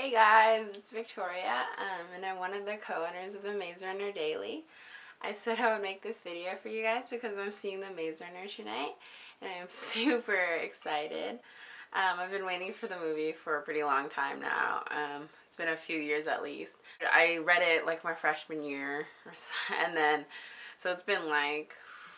Hey guys, it's Victoria, and I'm one of the co-owners of the Maze Runner Daily. I said I would make this video for you guys because I'm seeing the Maze Runner tonight, and I'm super excited. I've been waiting for the movie for a pretty long time now. It's been a few years at least. I read it like my freshman year, and then, so it's been like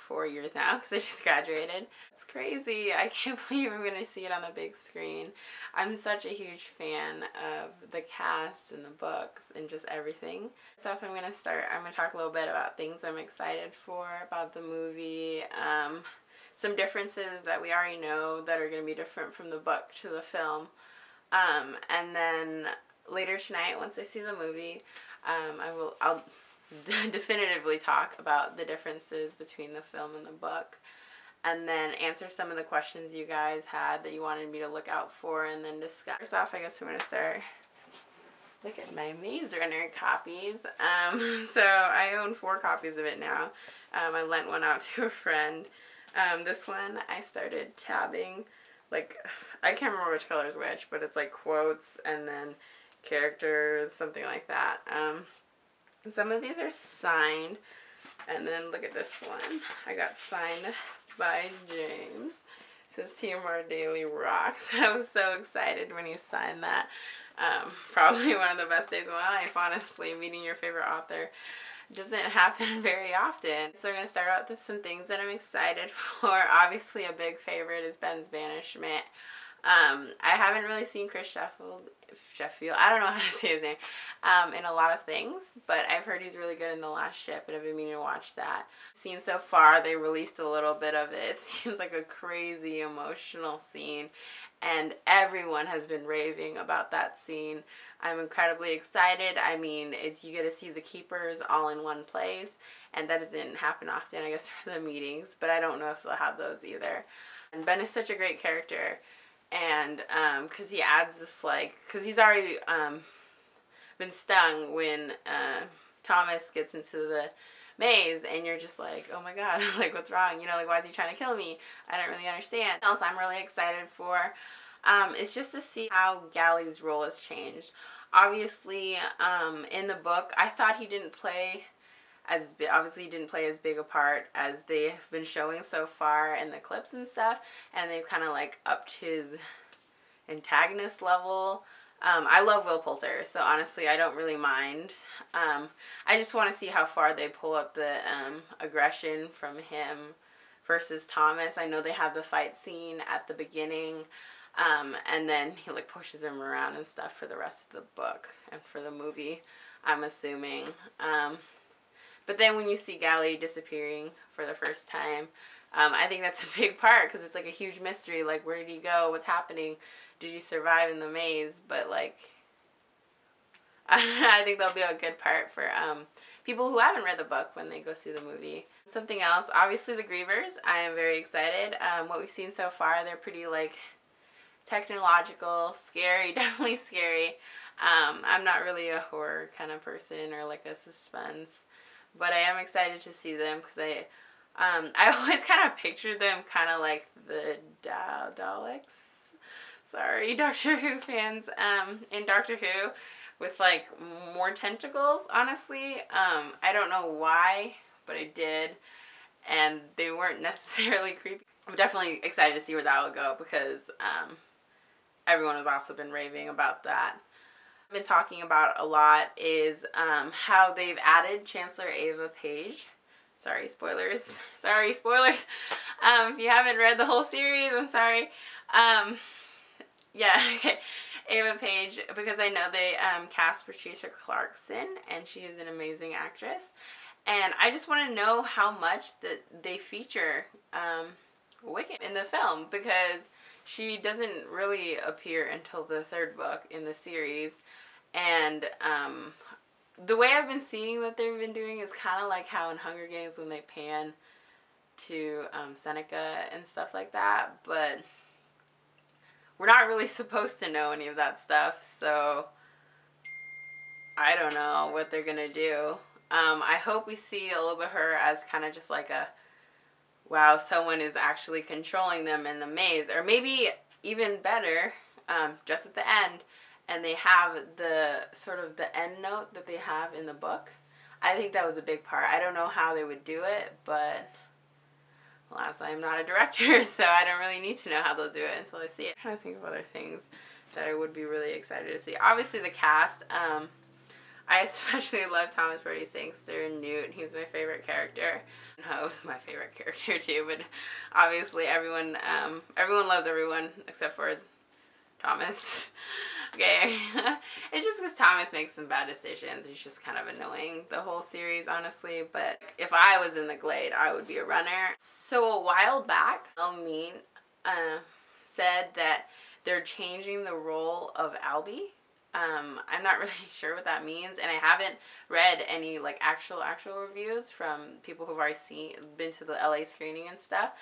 4 years now because I just graduated. It's crazy. I can't believe I'm going to see it on the big screen. I'm such a huge fan of the cast and the books and just everything. So if I'm going to start, I'm going to talk a little bit about things I'm excited for about the movie. Some differences that we already know that are going to be different from the book to the film. And then later tonight, once I see the movie, I'll definitively talk about the differences between the film and the book, and then answer some of the questions you guys had that you wanted me to look out for, and then discuss. First off, I guess I'm going to start. Look at my Maze Runner copies. So I own 4 copies of it now. I lent one out to a friend. This one I started tabbing, like, I can't remember which color is which, but it's like quotes and then characters, something like that. Some of these are signed, and then look at this one. I got signed by James. It says TMR Daily Rocks. I was so excited when he signed that. Probably one of the best days of my life, honestly. Meeting your favorite author doesn't happen very often. So we're going to start out with some things that I'm excited for. Obviously a big favorite is Ben's Banishment. I haven't really seen Chris Sheffield, I don't know how to say his name, in a lot of things, but I've heard he's really good in The Last Ship, and I've been meaning to watch that. Seen so far, they released a little bit of it. It seems like a crazy emotional scene, and everyone has been raving about that scene. I'm incredibly excited. I mean, you get to see the keepers all in one place, and that doesn't happen often, I guess, for the meetings, but I don't know if they'll have those either. And Ben is such a great character. And because he adds this, like, because he's already been stung when Thomas gets into the maze, and you're just like, oh my god, like, what's wrong? You know, like, why is he trying to kill me? I don't really understand. What else I'm really excited for is just to see how Galley's role has changed. Obviously, in the book, I thought he didn't play obviously didn't play as big a part as they've been showing so far in the clips and stuff, and they've kind of like upped his antagonist level. I love Will Poulter, so honestly I don't really mind. I just want to see how far they pull up the aggression from him versus Thomas. I know they have the fight scene at the beginning, and then he like pushes him around and stuff for the rest of the book and for the movie, I'm assuming. But then when you see Galley disappearing for the first time, I think that's a big part, because it's like a huge mystery. Like, where did he go? What's happening? Did he survive in the maze? But, like, I think that'll be a good part for people who haven't read the book when they go see the movie. Something else, obviously the grievers. I am very excited. What we've seen so far, they're pretty, like, technological, scary, definitely scary. I'm not really a horror kind of person or, like, a suspense. But I am excited to see them, because I always kind of pictured them kind of like the Daleks. Sorry, Doctor Who fans. In Doctor Who, with like more tentacles, honestly. I don't know why, but I did. And they weren't necessarily creepy. I'm definitely excited to see where that will go, because everyone has also been raving about that. Been talking about a lot is how they've added Chancellor Ava Page. Sorry, spoilers. Sorry, spoilers. If you haven't read the whole series, I'm sorry. Yeah, okay. Ava Page, because I know they cast Patricia Clarkson, and she is an amazing actress. And I just want to know how much that they feature Wicked in the film, because she doesn't really appear until the 3rd book in the series. And the way I've been seeing that they've been doing is kind of like how in Hunger Games when they pan to Seneca and stuff like that. But we're not really supposed to know any of that stuff, so I don't know what they're going to do. I hope we see a little bit of her as kind of just like a, wow, someone is actually controlling them in the maze. Or maybe even better, just at the end, and they have the sort of the end note that they have in the book. I think that was a big part. I don't know how they would do it, but alas, I'm not a director, so I don't really need to know how they'll do it until I see it. I'm trying to think of other things that I would be really excited to see. Obviously, the cast. I especially love Thomas Brody Sangster and Newt. He's my favorite character. Hope's my favorite character too, but obviously everyone loves everyone except for Thomas. Okay, it's just because Thomas makes some bad decisions. He's just kind of annoying the whole series, honestly. But if I was in the Glade, I would be a runner. So a while back, Elmine said that they're changing the role of Albie. I'm not really sure what that means, and I haven't read any like actual reviews from people who've already been to the LA screening and stuff,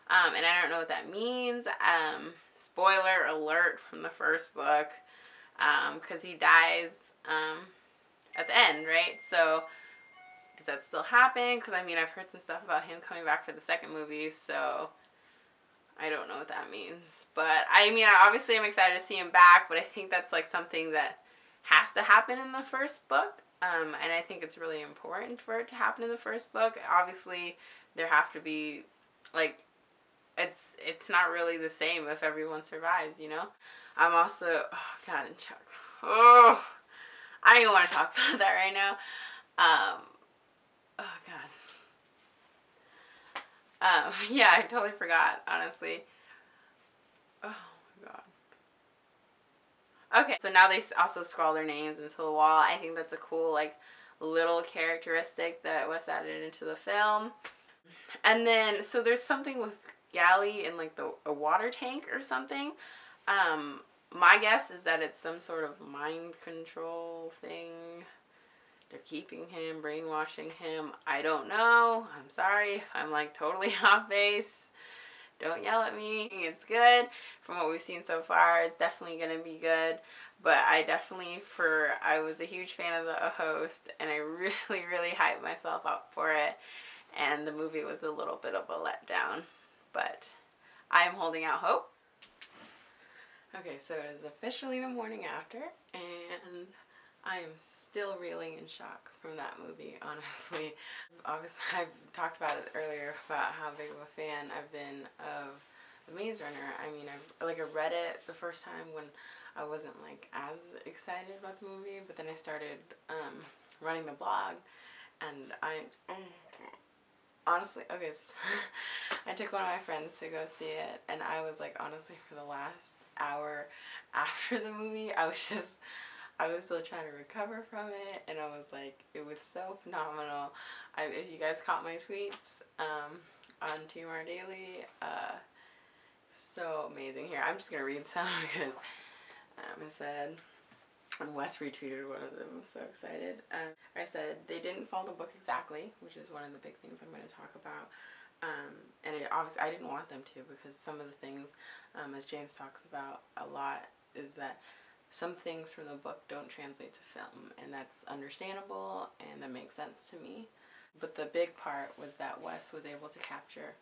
and I don't know what that means. Spoiler alert from the first book, because he dies at the end, right? So does that still happen? Because I mean, I've heard some stuff about him coming back for the second movie, so I don't know what that means. But I mean, obviously I'm excited to see him back, but I think that's like something that has to happen in the first book. And I think it's really important for it to happen in the first book. Obviously, there have to be, like, it's not really the same if everyone survives, you know? I'm also, oh God, and Chuck. Oh, I don't even want to talk about that right now. Oh God. Yeah, I totally forgot, honestly. Oh my God. Okay, so now they also scrawl their names into the wall. I think that's a cool, like, little characteristic that was added into the film. And then, so there's something with Galley in, like, a water tank or something. My guess is that it's some sort of mind control thing. They're keeping him, brainwashing him. I don't know. I'm sorry if I'm, like, totally off base. Don't yell at me. It's good. From what we've seen so far, it's definitely going to be good. But I was a huge fan of the host, and I really, really hyped myself up for it. And the movie was a little bit of a letdown. But I am holding out hope. Okay, so it is officially the morning after, and I am still reeling in shock from that movie, honestly. Obviously, I've talked about it earlier about how big of a fan I've been of The Maze Runner. I mean, I read it the first time when I wasn't, like, as excited about the movie, but then I started running the blog, and honestly, okay, so I took one of my friends to go see it, and I was, like, honestly, for the last hour after the movie, I was still trying to recover from it, and I was like, it was so phenomenal. If you guys caught my tweets on TMR Daily, so amazing. Here, I'm just going to read some because it said, and Wes retweeted one of them. I'm so excited. I said, they didn't follow the book exactly, which is one of the big things I'm going to talk about. And obviously, I didn't want them to, because some of the things, as James talks about a lot, is that some things from the book don't translate to film, and that's understandable, and that makes sense to me. But the big part was that Wes was able to capture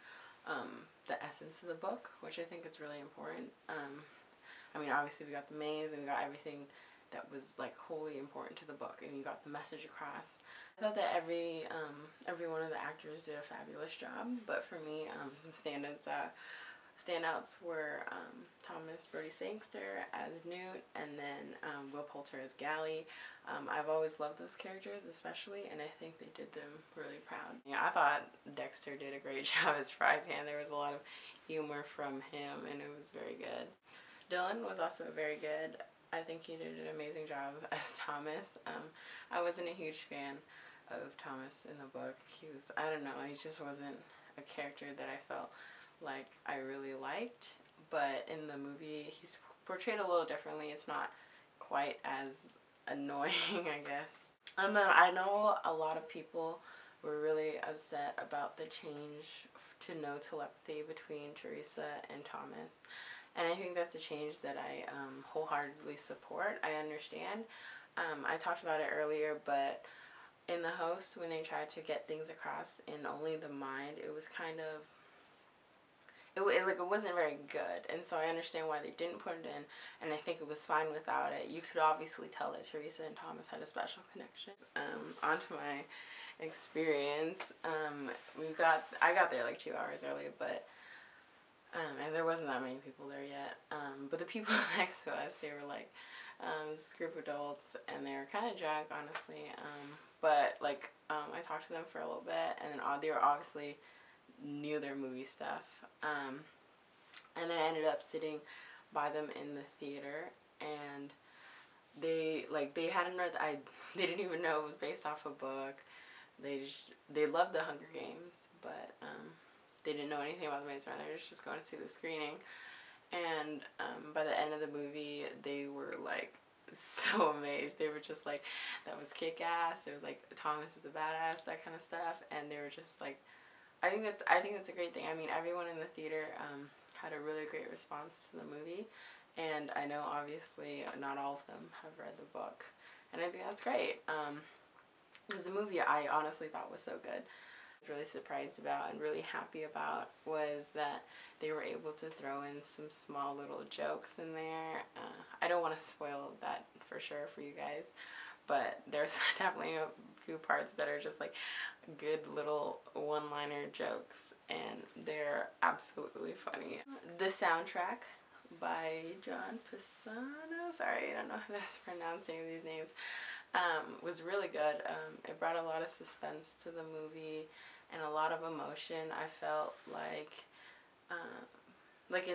the essence of the book, which I think is really important. I mean, obviously we got the maze, and we got everything that was, like, wholly important to the book, and you got the message across. I thought that every one of the actors did a fabulous job, but for me, some standouts were Thomas Brody Sangster as Newt, and then Will Poulter as Galley. I've always loved those characters, especially, and I think they did them really proud. Yeah, I thought Dexter did a great job as Fry Pan. There was a lot of humor from him, and it was very good. Dylan was also very good. I think he did an amazing job as Thomas. I wasn't a huge fan of Thomas in the book. He was, I don't know, he just wasn't a character that I felt like I really liked. But in the movie, he's portrayed a little differently. It's not quite as annoying, I guess. And then I know a lot of people were really upset about the change to no telepathy between Teresa and Thomas. And I think that's a change that I wholeheartedly support. I understand. I talked about it earlier, but in the host, when they tried to get things across in only the mind, it was kind of, it wasn't very good, and so I understand why they didn't put it in, and I think it was fine without it. You could obviously tell that Teresa and Thomas had a special connection. Onto my experience. I got there like 2 hours early, but and there wasn't that many people there yet. But the people next to us, they were like this group of adults, and they were kind of drunk, honestly. But like I talked to them for a little bit, and then they were obviously knew their movie stuff. And then I ended up sitting by them in the theater, and they hadn't read. They didn't even know it was based off a book. They loved the Hunger Games, but they didn't know anything about the Maze Runner. They were just going to see the screening, and by the end of the movie, they were like so amazed. They were just like, that was kick ass. It was like, Thomas is a badass, that kind of stuff, and they were just like, I think that's a great thing. I mean, everyone in the theater had a really great response to the movie, and I know obviously not all of them have read the book, and I think that's great. Because the movie I honestly thought was so good. Really surprised about and really happy about was that they were able to throw in some small little jokes in there. I don't want to spoil that for sure for you guys, but there's definitely a few parts that are just like good little one-liner jokes, and they're absolutely funny. The soundtrack by John Pisano, sorry, I don't know how to pronounce any of these names, was really good. It brought a lot of suspense to the movie and a lot of emotion. I felt like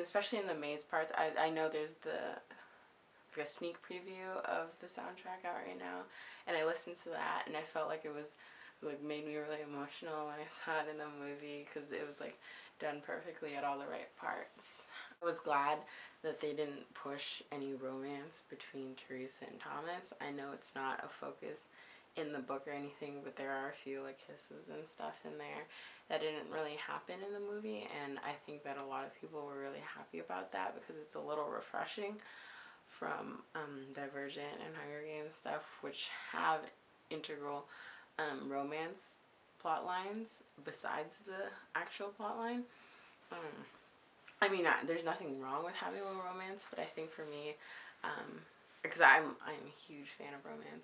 especially in the maze parts, I know there's like a sneak preview of the soundtrack out right now, and I listened to that, and I felt like it was like made me really emotional when I saw it in the movie, because it was like done perfectly at all the right parts. I was glad that they didn't push any romance between Teresa and Thomas. I know it's not a focus in the book or anything, but there are a few like kisses and stuff in there that didn't really happen in the movie, and I think that a lot of people were really happy about that, because it's a little refreshing from Divergent and Hunger Games stuff, which have integral romance plot lines besides the actual plot line. I mean, there's nothing wrong with having a romance, but I think for me, because I'm a huge fan of romance,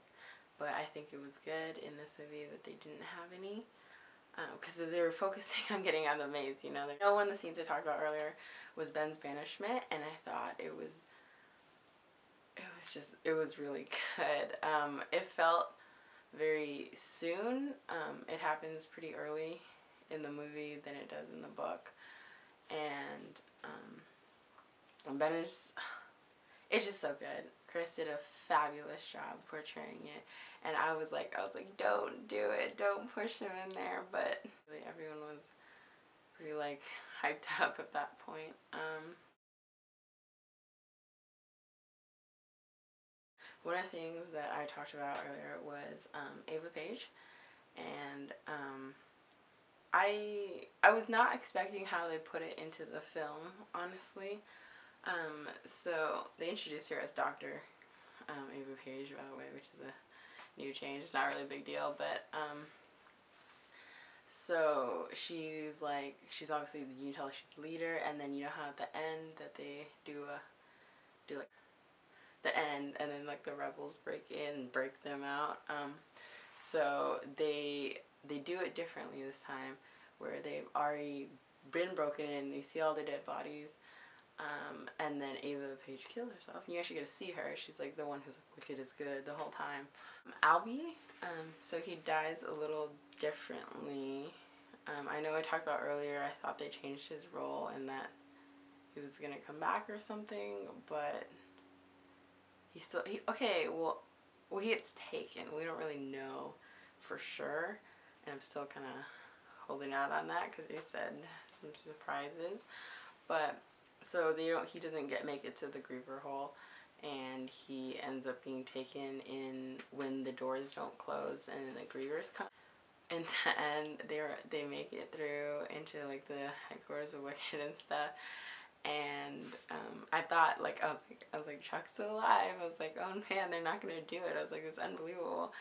but I think it was good in this movie that they didn't have any, because they were focusing on getting out of the maze, you know. One of the scenes I talked about earlier was Ben's banishment, and I thought it was really good. It felt very soon. It happens pretty early in the movie than it does in the book, and Ben is, it's just so good. Chris did a fabulous job portraying it, and I was like, don't do it, don't push him in there, but really everyone was pretty like hyped up at that point. One of the things that I talked about earlier was Ava Page, and I was not expecting how they put it into the film, honestly. So they introduced her as Dr. Ava Page, by the way, which is a new change. It's not really a big deal, but so she's obviously, you can tell she's the leader, and then you know how at the end that they do like the end, and then like the rebels break in and break them out. So they do it differently this time, where they've already been broken in. You see all the dead bodies, and then Ava Page killed herself. And you actually get to see her. She's like the one who's like, wicked is good the whole time. Albie, so he dies a little differently. I know I talked about earlier, I thought they changed his role and that he was gonna come back or something, but he gets taken. We don't really know for sure, and I'm still kind of holding out on that because they said some surprises. But so he doesn't make it to the griever hole, and he ends up being taken in when the doors don't close and the grievers come. In the end, they make it through into like the headquarters of Wicked and stuff. And I thought, I was like, Chuck's still alive. I was like, oh man, they're not gonna do it. I was like, it's unbelievable.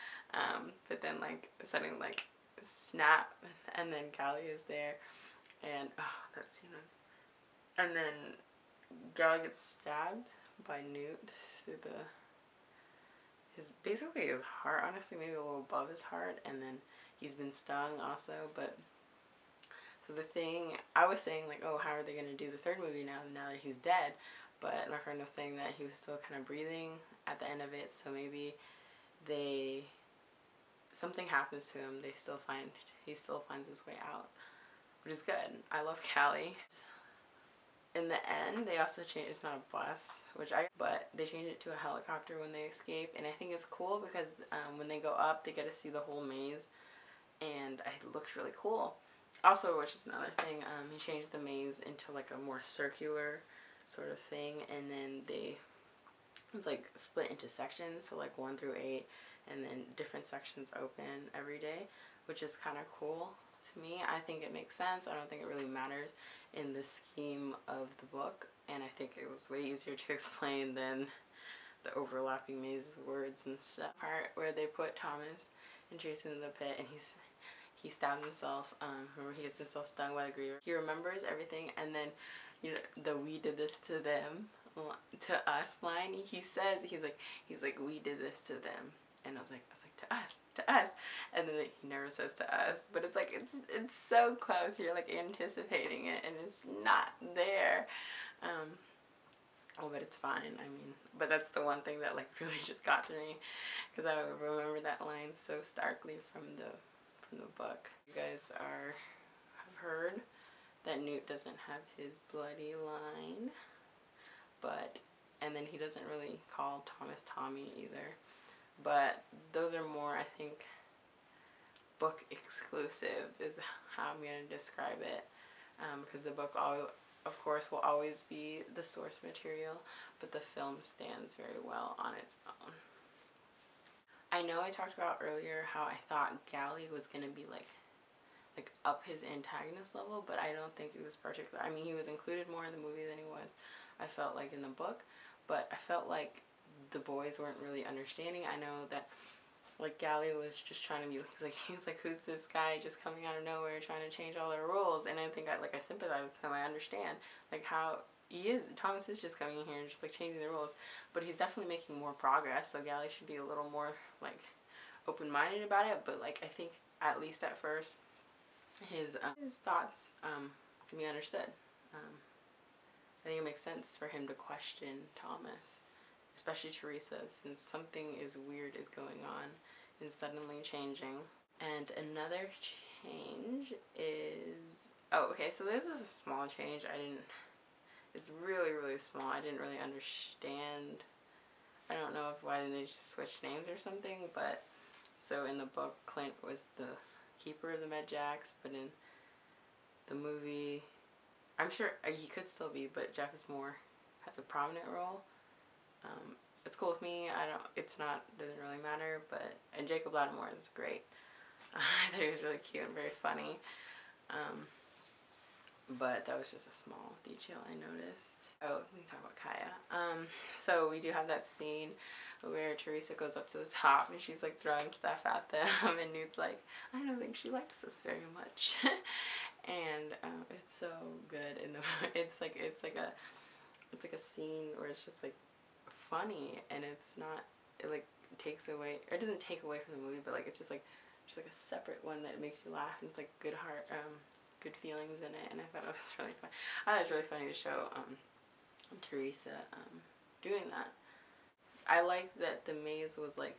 But then like suddenly snap, and then Callie is there, and oh, that scene was And then Gal gets stabbed by Newt through basically his heart, honestly, maybe a little above his heart, and then he's been stung also. But so the thing I was saying, like, oh, how are they gonna do the third movie now that he's dead? But my friend was saying that he was still kind of breathing at the end of it, so maybe something happens to him. He still finds his way out, which is good. I love Callie. In the end, they also changed, it's not a bus, but they changed it to a helicopter when they escape, and I think it's cool because when they go up, they get to see the whole maze, and it looks really cool. Also, which is another thing, he changed the maze into like a more circular sort of thing, and then it's like split into sections, so like 1 through 8, and then different sections open every day, which is kind of cool to me. I think it makes sense. I don't think it really matters in the scheme of the book, and I think it was way easier to explain than the overlapping maze words and stuff. Part where they put Thomas and Jason in the pit, and he stabs himself. Remember, he gets himself stung by the griever. He remembers everything, and then, you know, the "we did this to them," to us line. He's like, "We did this to them," and I was like, to us, and then he never says to us, but it's like it's so close. You're like anticipating it, and it's not there. Oh, but it's fine. I mean, but that's the one thing that like really just got to me, because I remember that line so starkly from the book. You guys have heard that Newt doesn't have his bloody line, and then he doesn't really call Thomas Tommy either. But those are more, I think, book exclusives is how I'm going to describe it, because the book, of course, will always be the source material, but the film stands very well on its own. I know I talked about earlier how I thought Gally was going to be like up his antagonist level, but I don't think it was particular. I mean, he was included more in the movie than he was, I felt like, in the book, but I felt like the boys weren't really understanding. I know that like Gally was just trying to be, he's like who's this guy just coming out of nowhere trying to change all their rules, and I think I sympathize with him. I understand like how Thomas is just coming in here and just like changing the rules, but he's definitely making more progress, so Gally should be a little more like open-minded about it. But like I think at least at first his thoughts can be understood. I think it makes sense for him to question Thomas, especially Teresa, since something is weird is going on and suddenly changing. And another change is, oh, okay, so this is a small change. It's really, really small. I didn't really understand. I don't know why they just switched names or something, but so in the book, Clint was the keeper of the Medjacks, but in the movie, I'm sure he could still be, but Jeff is has a prominent role. It's cool with me. Doesn't really matter, and Jacob Lattimore is great. I thought he was really cute and very funny. But that was just a small detail I noticed. Oh, we can talk about Kaya. So we do have that scene where Teresa goes up to the top and she's like throwing stuff at them, and Newt's like, I don't think she likes us very much. And it's so good, and it's like a scene where it's just like funny, and it like takes away, or it doesn't take away from the movie, but like it's just like a separate one that makes you laugh, and it's like good feelings in it, and I thought it was really fun. I thought it was really funny to show Teresa doing that. I like that the maze was like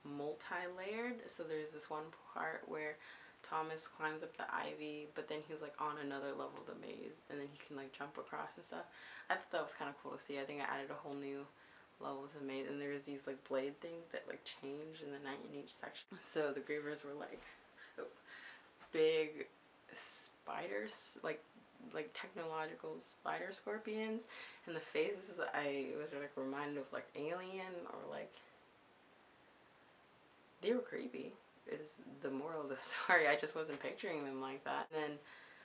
multi-layered, so there's this one part where Thomas climbs up the ivy, but then he's like on another level of the maze, and then he can like jump across and stuff. I thought that was kind of cool to see. I think I added a whole new level to the maze, and there's these like blade things that like change in the night in each section. So the grievers were like big spiders, like technological spider scorpions, and the faces I was like reminded of like Alien, or like they were creepy. Is the moral of the story. I just wasn't picturing them like that. And then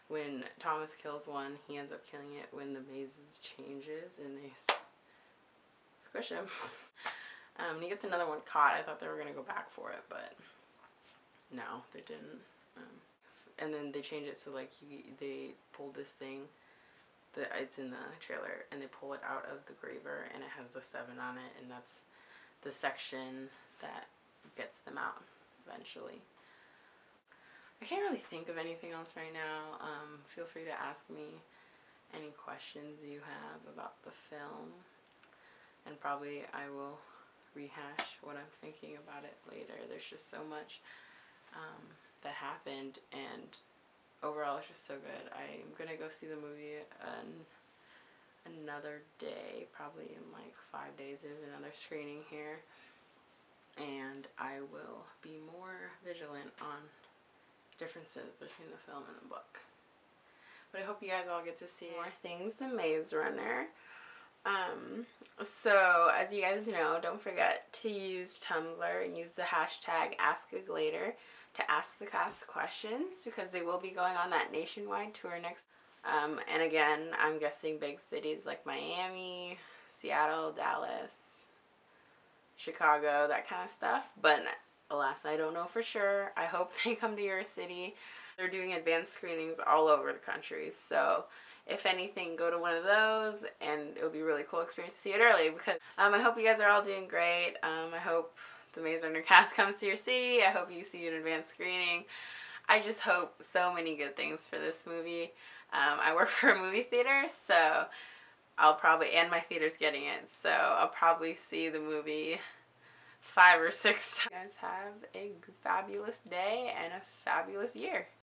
when Thomas kills one, he ends up killing it when the maze changes and they squish him. And he gets another one caught. I thought they were going to go back for it, but no, they didn't. And then they change it so like they pulled this thing it's in the trailer, and they pull it out of the griever, and it has the 7 on it, and that's the section that gets them out eventually. I can't really think of anything else right now. Feel free to ask me any questions you have about the film, and probably I will rehash what I'm thinking about it later. There's just so much that happened, and overall it's just so good. I'm gonna go see the movie another day, probably in like 5 days. There's another screening here, and I will be more vigilant on differences between the film and the book. But I hope you guys all get to see more things The Maze Runner. So as you guys know, don't forget to use Tumblr and use the hashtag AskAGlader to ask the cast questions, because they will be going on that nationwide tour next. And again, I'm guessing big cities like Miami, Seattle, Dallas, Chicago, that kind of stuff. But alas, I don't know for sure. I hope they come to your city. They're doing advanced screenings all over the country, so if anything, go to one of those, and it'll be a really cool experience to see it early. Because I hope you guys are all doing great. I hope the Maze Runner cast comes to your city. I hope you see an advanced screening. I just hope so many good things for this movie. I work for a movie theater, so I'll probably, and my theater's getting it, so I'll probably see the movie 5 or 6 times. You guys have a fabulous day and a fabulous year.